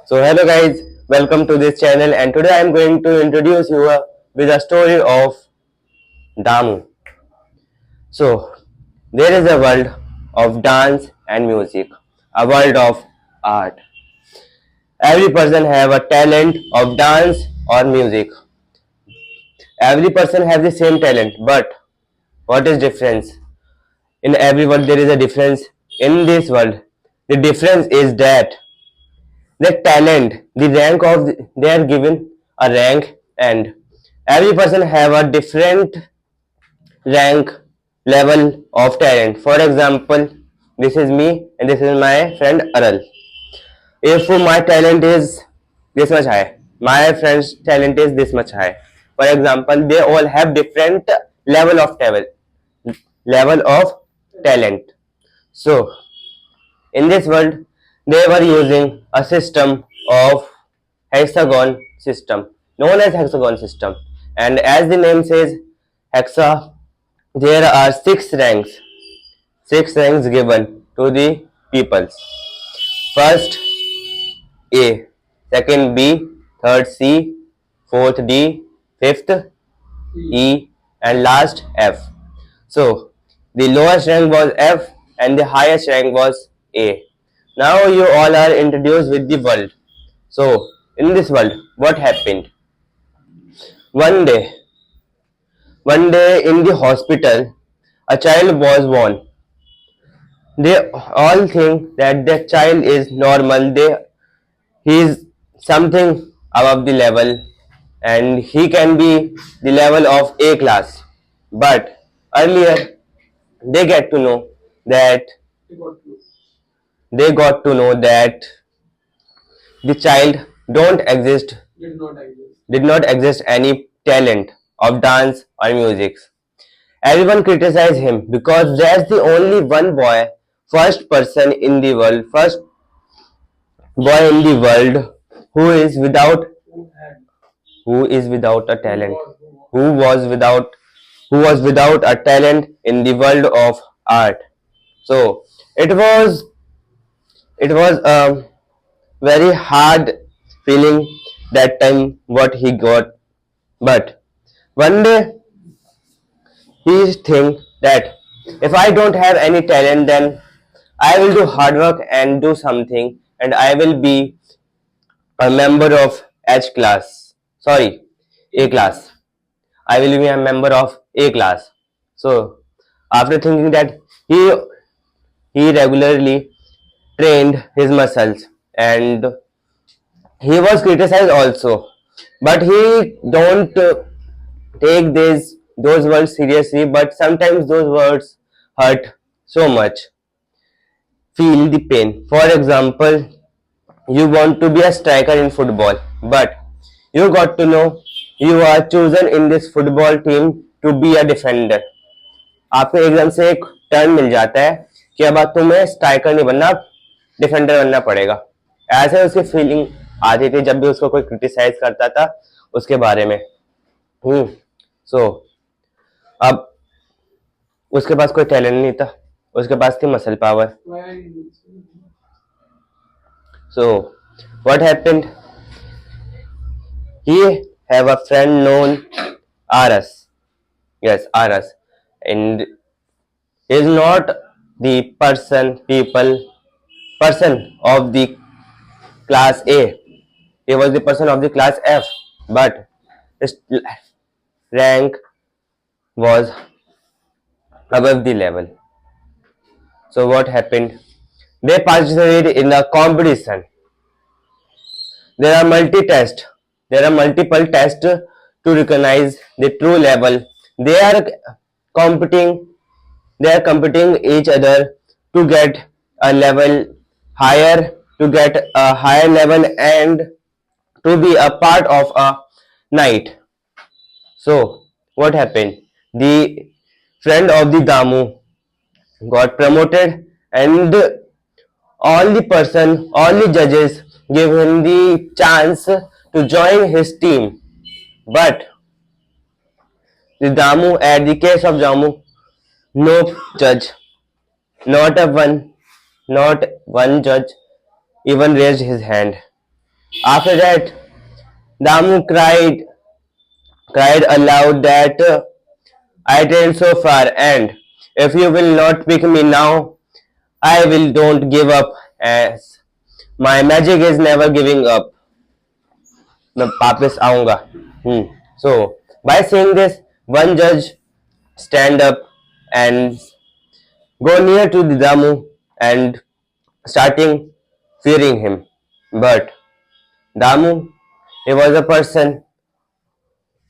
So hello guys, welcome to this channel and today I am going to introduce you with a story of Damu. So there is a world of dance and music, a world of art. Every person have a talent of dance or music. Every person has the same talent, but what is difference? In every world there is a difference. In this world, the difference is that the talent, the rank of they are given a rank, and every person have a different rank level of talent. For example, this is me and this is my friend Aral. If my talent is this much high, my friend's talent is this much high. For example, they all have different level of talent. So in this world, they were using a system of hexagon system, known as hexagon system. And as the name says, hexa, there are six ranks given to the peoples. First A, second B, third C, fourth D, fifth E, and last F. So the lowest rank was F and the highest rank was A. Now you all are introduced with the world. So in this world, what happened? One day, one day in the hospital, a child was born. They all think that the child is normal. He is something above the level, and he can be the level of A class. But earlier, they get to know that they got to know that the child don't exist did not exist any talent of dance or music. Everyone criticized him because there's the only one boy, first boy in the world who is without a talent, who was without a talent in the world of art. So it was a very hard feeling that time what he got. But one day he think that if I don't have any talent, then I will do hard work and do something, and I will be a member of H class. Sorry, A class. I will be a member of A class. So after thinking that, he he regularly trained his muscles, and he was criticized also, but he don't take those words seriously. But sometimes those words hurt so much. Feel the pain. For example, you want to be a striker in football, but you got to know you are chosen in this football team to be a defender. आपको एकदम से एक turn मिल जाता है कि अब तुम्हें striker नहीं बनना, डिफेंडर बनना पड़ेगा. ऐसे उसकी फीलिंग आती थी जब भी उसको कोई क्रिटिसाइज करता था उसके बारे में. सो अब उसके पास कोई टैलेंट नहीं था, उसके पास थी muscle power. So what happened? He have a friend known Aras. Yes, Aras. And he is not the person of the class A. He was the person of the class F. But his rank was above the level. So what happened? They participated in a competition. There are multiple tests to recognize the true level. They are competing. They are competing each other to get a level higher, to get a higher level, and to be a part of a night. So what happened? The friend of the Damu got promoted, and all the judges gave him the chance to join his team. But at the case of Damu, no judge, not one judge even raised his hand. After that, Damu cried aloud that I trained so far, and if you will not pick me now, I will don't give up as my magic is never giving up. मैं वापस आऊंगा. So by saying this, one judge stand up and go near to the Damu and starting fearing him. But Damu, he was a person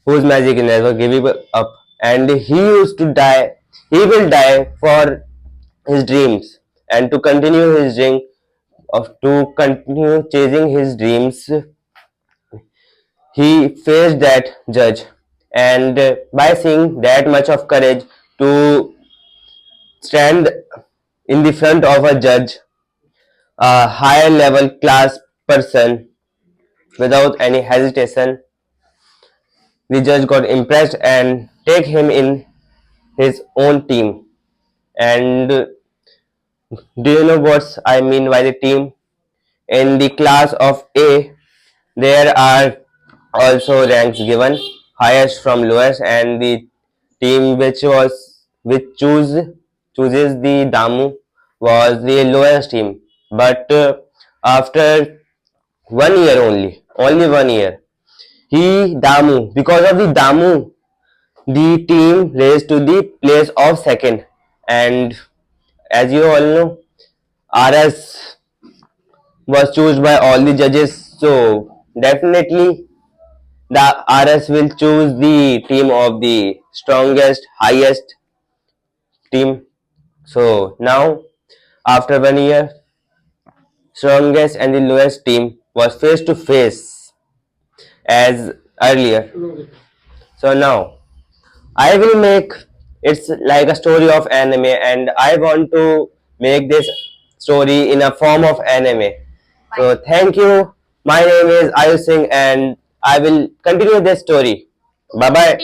whose magic never gave up, and he used to die. He will die for his dreams and to continue his dream of to continue chasing his dreams. He faced that judge, and by seeing that much of courage to stand in the front of a judge, a higher level class person, without any hesitation, the judge got impressed and take him in his own team. And do you know what I mean by the team? In the class of A, there are also ranks given, highest from lowest, and the team which chooses the Damu was the lowest team. But after 1 year only 1 year, he Damu because of the Damu, the team raised to the place of second, and as you all know, RS was chosen by all the judges, so definitely the RS will choose the team of the strongest, highest team. So now, after 1 year, strongest and the lowest team was face to face as earlier. So now, I will make it's like a story of anime, and I want to make this story in a form of anime. So thank you. My name is Ayush Singh, and I will continue this story. Bye bye.